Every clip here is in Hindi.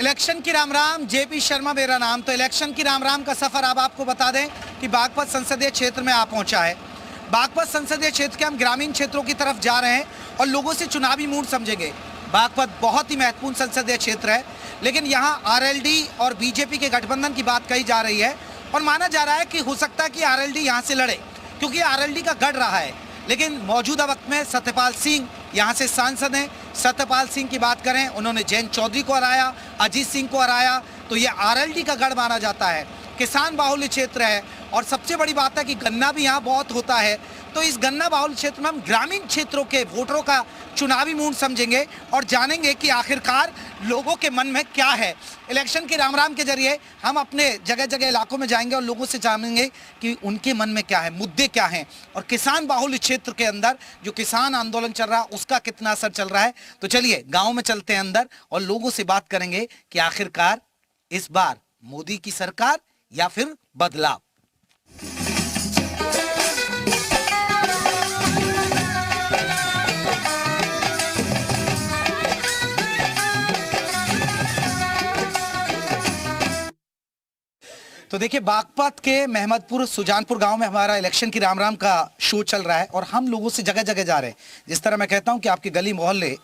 इलेक्शन की राम राम, जेपी शर्मा मेरा नाम। तो इलेक्शन की राम राम का सफर अब आपको बता दें कि बागपत संसदीय क्षेत्र में आ पहुंचा है। बागपत संसदीय क्षेत्र के हम ग्रामीण क्षेत्रों की तरफ जा रहे हैं और लोगों से चुनावी मूड समझेंगे। बागपत बहुत ही महत्वपूर्ण संसदीय क्षेत्र है, लेकिन यहाँ आरएलडी और बीजेपी के गठबंधन की बात कही जा रही है और माना जा रहा है कि हो सकता है कि आरएलडी यहाँ से लड़े, क्योंकि आरएलडी का गढ़ रहा है। लेकिन मौजूदा वक्त में सत्यपाल सिंह यहाँ से सांसद हैं। सत्यपाल सिंह की बात करें, उन्होंने जयंत चौधरी को हराया, अजीत सिंह को हराया, तो ये आरएलडी का गढ़ माना जाता है। किसान बाहुल्य क्षेत्र है और सबसे बड़ी बात है कि गन्ना भी यहाँ बहुत होता है। तो इस गन्ना बाहुल्य क्षेत्र में हम ग्रामीण क्षेत्रों के वोटरों का चुनावी मूड समझेंगे और जानेंगे कि आखिरकार लोगों के मन में क्या है। इलेक्शन के राम राम के जरिए हम अपने जगह जगह इलाकों में जाएंगे और लोगों से जानेंगे कि उनके मन में क्या है, मुद्दे क्या हैं, और किसान बाहुल्य क्षेत्र के अंदर जो किसान आंदोलन चल रहा है उसका कितना असर चल रहा है। तो चलिए गाँव में चलते हैं अंदर और लोगों से बात करेंगे कि आखिरकार इस बार मोदी की सरकार या फिर बदलाव। तो देखिए, बागपत के महमदपुर सुजानपुर गांव में हमारा इलेक्शन की राम राम का शो चल रहा है और हम लोगों से जगह जगह जा रहे हैं। जिस तरह मैं कहता हूं कि आपके गली मोहल्ले,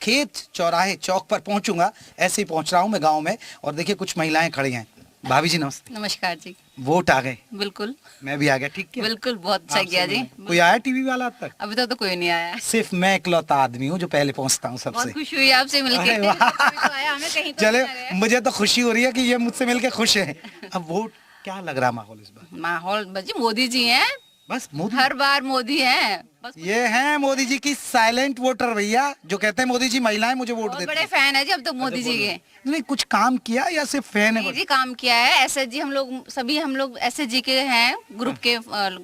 खेत, चौराहे, चौक पर पहुंचूंगा, ऐसे ही पहुंच रहा हूं मैं गांव में। और देखिए कुछ महिलाएं खड़ी हैं। भाभी जी नमस्ते। नमस्कार जी। वोट आ गए? बिल्कुल, मैं भी आ गया। ठीक है, बिल्कुल, बहुत अच्छा किया जी। कोई आया टीवी वाला अब तक? अभी तक तो कोई नहीं आया। सिर्फ मैं इकलौता आदमी हूँ जो पहले पहुँचता हूँ सबसे। बहुत खुशी हुई आपसे मिलके। चले, मुझे तो खुशी हो रही है कि ये मुझसे मिलके खुश है। अब वोट क्या लग रहा माहौल इस बार? माहौल बस मोदी जी हैं, बस मोदी, हर बार मोदी हैं। बस ये हैं मोदी जी की साइलेंट वोटर भैया, जो कहते हैं मोदी जी महिलाएं मुझे वोट देती हैं। बड़े फैन है जी अब तो मोदी जी के। नहीं, कुछ काम किया या सिर्फ फैन है? जी काम किया है। एसएचजी हम लोग एसएचजी के हैं, ग्रुप के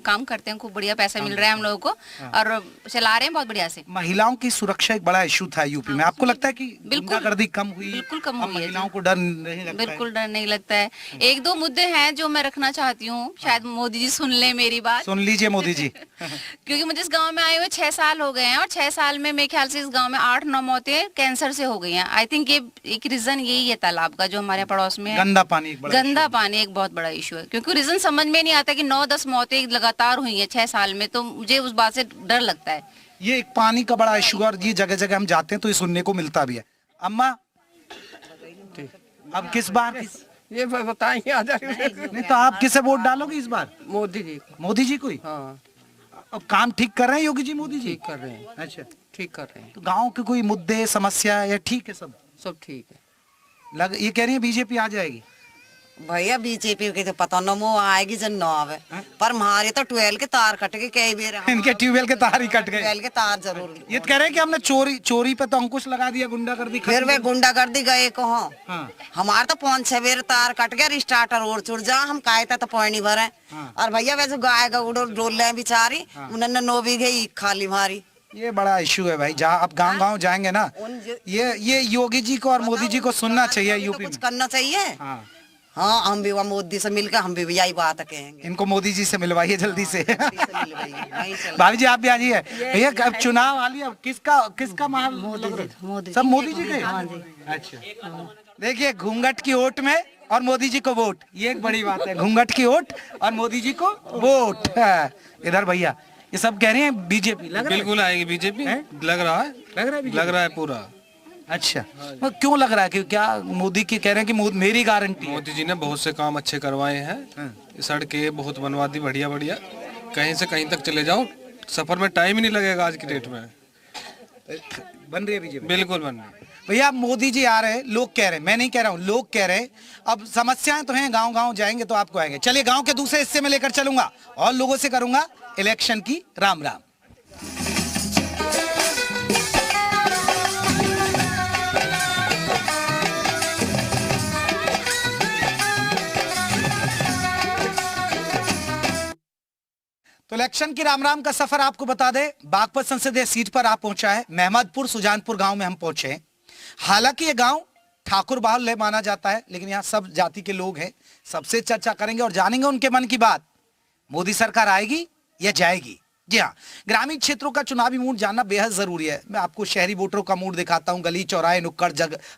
काम करते हैं। खूब बढ़िया पैसा मिल रहा है हम लोगों को और चला रहे हैं बहुत बढ़िया से। महिलाओं की सुरक्षा एक बड़ा इशू था यूपी में। आपको लगता है कि गुंडागर्दी कम हुई? बिल्कुल कम हुई है। महिलाओं को डर नहीं लगता? बिल्कुल डर नहीं लगता है। एक दो मुद्दे हैं जो मैं रखना चाहती हूँ, शायद मोदी जी सुन ले मेरी बात। सुन लीजिए मोदी जी। क्योंकि मुझे इस गांव में आए हुए 6 साल हो गए हैं और 6 साल में मेरे ख्याल से इस गांव में 8-9 मौतें कैंसर से हो गई हैं। आई थिंक ये एक रीजन यही है तालाब का जो हमारे पड़ोस में है। गंदा पानी एक बहुत बड़ा इशू है, क्योंकि रीजन समझ में नहीं आता कि 9-10 मौतें लगातार हुई हैं 6 साल में, तो मुझे उस बात से डर लगता है। ये एक पानी का बड़ा इशू है और ये जगह जगह हम जाते हैं तो ये सुनने को मिलता भी है। अम्मा, अब किस बार ये बताएंगे नहीं तो आप किसे वोट डालोगे इस बार? मोदी जी। मोदी जी को ही? हाँ, अब काम ठीक कर रहे हैं योगी जी, मोदी जी? ठीक कर रहे हैं। अच्छा, ठीक कर रहे हैं। तो गांव के कोई मुद्दे, समस्या या ठीक है सब? सब ठीक है। ये कह रही है बीजेपी आ जाएगी। भैया बीजेपी के तो पता न वो आएगी जन न आवे, पर हमारे तो ट्वेल्व के तार कट के कई बेर। इनके ट्यूबवेल के तार ही कट गए। ट्वेल्व के तार जरूर। ये कह रहे हैं कि हमने चोरी पे तो अंकुश लगा दिया, गुंडागर्दी खत्म। फिर वे गुंडागर्दी गए कहो। हाँ। हमारे तो 5-6 बेर तार कट गया, स्टार्टर और चुड़ जा, हम काहे तो पानी भरे। और भैया वैसे गाय गौड़ डोल रहे बेचारी, उन्होंने 9 बीघे खाली मारी। ये बड़ा इशू है भाई। जहाँ आप गांव जाएंगे ना, ये योगी जी को और मोदी जी को सुनना चाहिए। यूपी कुछ करना चाहिए। हाँ, हम भी वहाँ मोदी से मिलकर हम भी यही बात कहेंगे। इनको मोदी जी से मिलवाइए जल्दी से। भाभी जी आप भी आ जाइए। भैया अब चुनाव आ लिया, किसका माहौल? सब मोदी जी के। अच्छा, देखिए घूंघट की ओट में और मोदी जी को वोट, ये एक बड़ी बात है। घूंघट की ओट और मोदी जी को वोट। इधर भैया ये सब कह रहे हैं बीजेपी। बिल्कुल आएगी बीजेपी, लग रहा है पूरा। अच्छा, क्यों लग रहा है? कि क्या मोदी की कह रहे हैं कि मेरी गारंटी? मोदी जी ने बहुत से काम अच्छे करवाए हैं। सड़कें बहुत बनवा दी, बढ़िया बढ़िया। कहीं से कहीं तक चले जाओ, सफर में टाइम ही नहीं लगेगा आज की डेट में। बन रही है बीजेपी? बिल्कुल बन रही है भैया। मोदी जी आ रहे हैं, लोग कह रहे हैं, मैं नहीं कह रहा हूँ, लोग कह रहे हैं। अब समस्याएं तो हैं, गांव जाएंगे तो आपको आएंगे। चलिए गांव के दूसरे हिस्से में लेकर चलूंगा और लोगों से करूंगा इलेक्शन की राम राम। तो इलेक्शन की राम राम का सफर आपको बता दे, बागपत संसदीय सीट पर आप पहुंचा है। महमदपुर सुजानपुर गांव में हम पहुंचे हैं। हालांकि ये गांव ठाकुर बाहुल्य माना जाता है, लेकिन यहाँ सब जाति के लोग हैं। सबसे चर्चा करेंगे और जानेंगे उनके मन की बात। मोदी सरकार आएगी या जाएगी? जी हाँ, ग्रामीण क्षेत्रों का चुनावी मूड जानना बेहद जरूरी है। मैं आपको शहरी वोटरों का मूड दिखाता हूँ, गली चौराहे नुक्कड़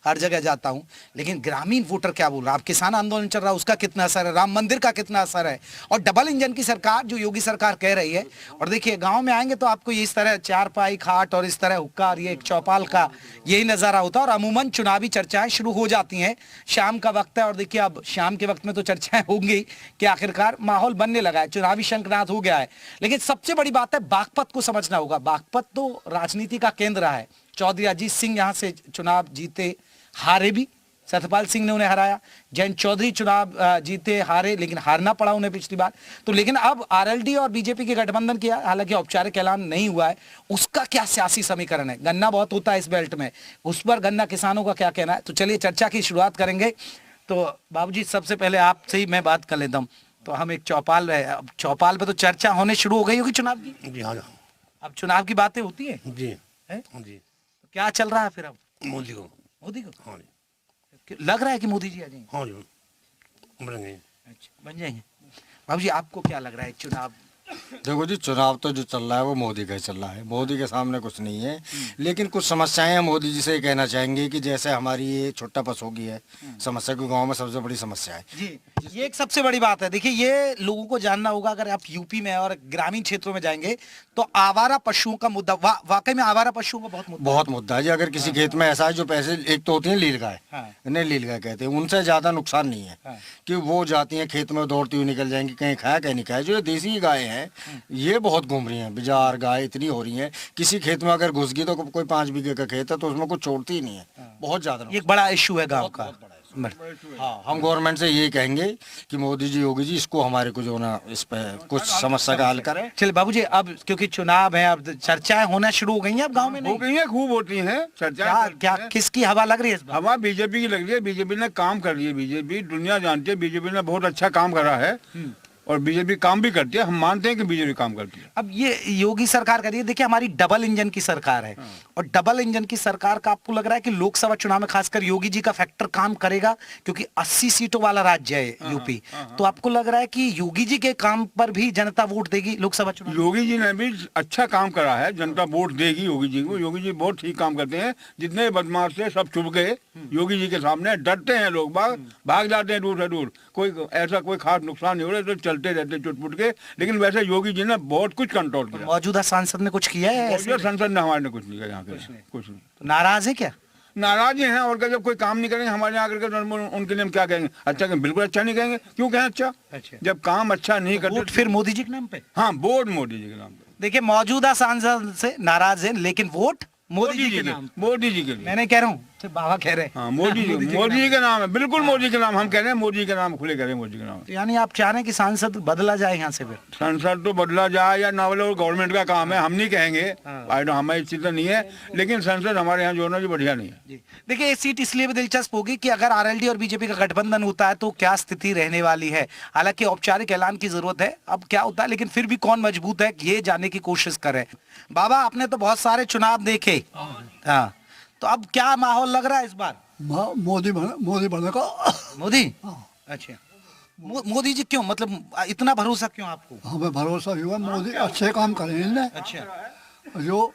हर जगह जाता हूँ, लेकिन ग्रामीण वोटर क्या बोल रहा है? अब किसान आंदोलन चल रहा है, उसका कितना असर है? राम मंदिर का कितना असर है? और डबल इंजन की सरकार जो योगी सरकार कह रही है, और देखिए गाँव में आएंगे तो आपको इस तरह चारपाई खाट और इस तरह हुक्का और ये एक चौपाल का यही नजारा होता है। और अमूमन चुनावी चर्चाएं शुरू हो जाती हैं, शाम का वक्त है और देखिए अब शाम के वक्त में तो चर्चाएं होंगी कि आखिरकार माहौल बनने लगा है, चुनावी शंखनाद हो गया है। लेकिन सबसे बड़ी बात है बागपत को समझना होगा। बागपत तो राजनीति का केंद्र रहा है। चौधरी अजीत सिंह यहां से चुनाव जीते, हारे भी, सत्यपाल सिंह ने उन्हें हराया। जयंत चौधरी चुनाव जीते, हारे, लेकिन हारना पड़ा उन्हें पिछली बार। तो लेकिन अब आरएलडी और बीजेपी के गठबंधन किया, हालांकि औपचारिक ऐलान नहीं हुआ है। उसका क्या सियासी समीकरण है? गन्ना बहुत होता है इस बेल्ट में, उस पर गन्ना किसानों का क्या कहना है? तो चलिए चर्चा की शुरुआत करेंगे। तो बाबूजी सबसे पहले आपसे ही मैं बात कर लेता हूँ। तो हम एक चौपाल है, अब चौपाल पे तो चर्चा होने शुरू हो गई होगी चुनाव की। जी हाँ अब चुनाव की बातें होती है जी है? जी। तो क्या चल रहा है फिर अब? मोदी को। मोदी को हाँ जी। लग रहा है कि मोदी जी आ जाएंगे? हाँ जी बनेंगे। अच्छा, बन जाएंगे। बाबूजी आपको क्या लग रहा है चुनाव? देखो जी, चुनाव तो जो चल रहा है वो मोदी का ही चल रहा है, मोदी के सामने कुछ नहीं है। लेकिन कुछ समस्याएं हैं, मोदी जी से ये कहना चाहेंगे कि जैसे हमारी ये छोटा पस हो गई है समस्या, को गांव में सबसे बड़ी समस्या है जी, ये एक सबसे बड़ी बात है। देखिए ये लोगों को जानना होगा, अगर आप यूपी में और ग्रामीण क्षेत्रों में जाएंगे तो आवारा पशुओं का मुद्दा, वाकई में आवारा पशुओं का बहुत मुद्दा है जी। अगर किसी खेत में ऐसा है जो पैसे, एक तो होती है लील गाय, इन्हें लील गाय कहते हैं, उनसे ज्यादा नुकसान नहीं है कि वो जाती हैं खेत में, दौड़ती हुई निकल जाएंगी, कहीं खाया कहीं नहीं खाया। जो ये देसी गाय हैं ये बहुत घूम रही हैं, बाजार गाय इतनी हो रही हैं, किसी खेत में अगर घुस गई तो कोई 5 बीघे का खेत है तो उसमें कुछ छोड़ती ही नहीं है, बहुत ज्यादा। एक बड़ा इशू है गाँव का। हाँ, हम गवर्नमेंट से ये कहेंगे कि मोदी जी, योगी जी, इसको हमारे को जो ना इस पे कुछ समस्या का हल करें। चलिए बाबूजी, अब क्योंकि चुनाव है, अब चर्चाएं होना शुरू हो गई हैं अब गांव में? हो गई है, खूब होती हैं क्या क्या किसकी हवा लग रही है इस बार? हवा बीजेपी की लग रही है। बीजेपी ने काम कर रही है, बीजेपी दुनिया जानती है, बीजेपी ने बहुत अच्छा काम करा है और बीजेपी काम भी करती है। हम मानते हैं कि बीजेपी काम करती है। अब ये योगी सरकार कर रही है, देखिए हमारी डबल इंजन की सरकार है और डबल इंजन की सरकार का आपको लग रहा है कि लोकसभा चुनाव में खासकर योगी जी का फैक्टर काम करेगा? क्योंकि 80 सीटों वाला राज्य है यूपी, तो आपको लग रहा है कि योगी जी के काम पर भी जनता वोट देगी लोकसभा चुनाव? योगी जी ने भी अच्छा काम करा है, जनता वोट देगी योगी जी को। योगी जी बहुत ठीक काम करते हैं। जितने बदमाश थे सब चुप गए योगी जी के सामने, डरते हैं लोग, भाग जाते हैं दूर से दूर। कोई ऐसा कोई खास नुकसान नहीं हो रहा, तो चलते रहते चुटपुट के। लेकिन वैसे योगी जी ने बहुत कुछ कंट्रोल किया। मौजूदा सांसद ने कुछ किया है? मौजूदा सांसद ने हमारे ने कुछ नहीं किया, यहाँ पे कुछ नहीं। तो नाराज है क्या? नाराज हैं, और जब कोई काम नहीं करेंगे हमारे यहाँ आकर के उनके लिए हम क्या कहेंगे? अच्छा कहेंगे? बिल्कुल अच्छा नहीं कहेंगे। क्यों कहें अच्छा? जब काम अच्छा नहीं करते वोट फिर मोदी जी के नाम पे? हाँ, वोट मोदी जी के नाम पे। देखिए मौजूदा सांसद से नाराज है लेकिन वोट मोदी जी के नाम। मोदी जी के लिए। मैंने कह रहा हूँ, बाबा कह रहे हैं। हाँ, मोदी जी के नाम है, बिल्कुल मोदी के नाम। हम कह रहे हैं मोदी के नाम, खुले करें मोदी के नाम। तो यानी आप चाह रहे हैं कि सांसद बदला जाए यहाँ से? फिर संसद तो बदला जाए या ना बदला, गवर्नमेंट का काम है, हम नहीं कहेंगे। हमारी स्थिति नहीं है, लेकिन संसद हमारे यहाँ जो है ना जी बढ़िया नहीं है। देखिए ये सीट इसलिए भी दिलचस्प होगी कि अगर आरएलडी और बीजेपी का गठबंधन होता है तो क्या स्थिति रहने वाली है। हालांकि औपचारिक ऐलान की जरूरत है, अब क्या होता है, लेकिन फिर भी कौन मजबूत है ये जानने की कोशिश करे। बाबा आपने तो बहुत सारे चुनाव देखे, हाँ, तो अब क्या माहौल लग रहा है इस बार? मोदी बनेगा। मोदी? अच्छा, मोदी जी क्यों, मतलब इतना भरोसा क्यों आपको? हमें भरोसा हुआ मोदी अच्छे काम करेंगे। अच्छा, जो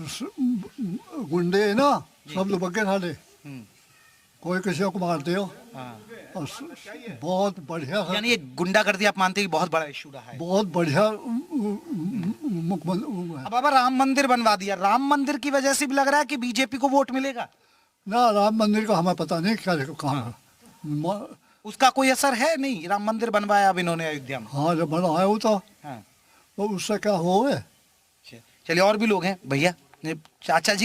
गुंडे है ना सब लोग बगे साले, कोई किसी को मारते हो। और बहुत बढ़िया, यानी ये गुंडागर्दी आप मानते हैं कि बहुत बड़ा इशू रहा है? बहुत बढ़िया। अब बाबा राम मंदिर बनवा दिया, राम मंदिर की वजह से भी लग रहा है कि बीजेपी को वोट मिलेगा? ना राम मंदिर का हमें पता नहीं क्या कहाँ। उसका कोई असर है नहीं? राम मंदिर बनवाया अब इन्होंने अयोध्या में। हाँ जब बनाया हो तो उससे क्या हो गए। चलिए और भी लोग हैं भैया, चाचा जी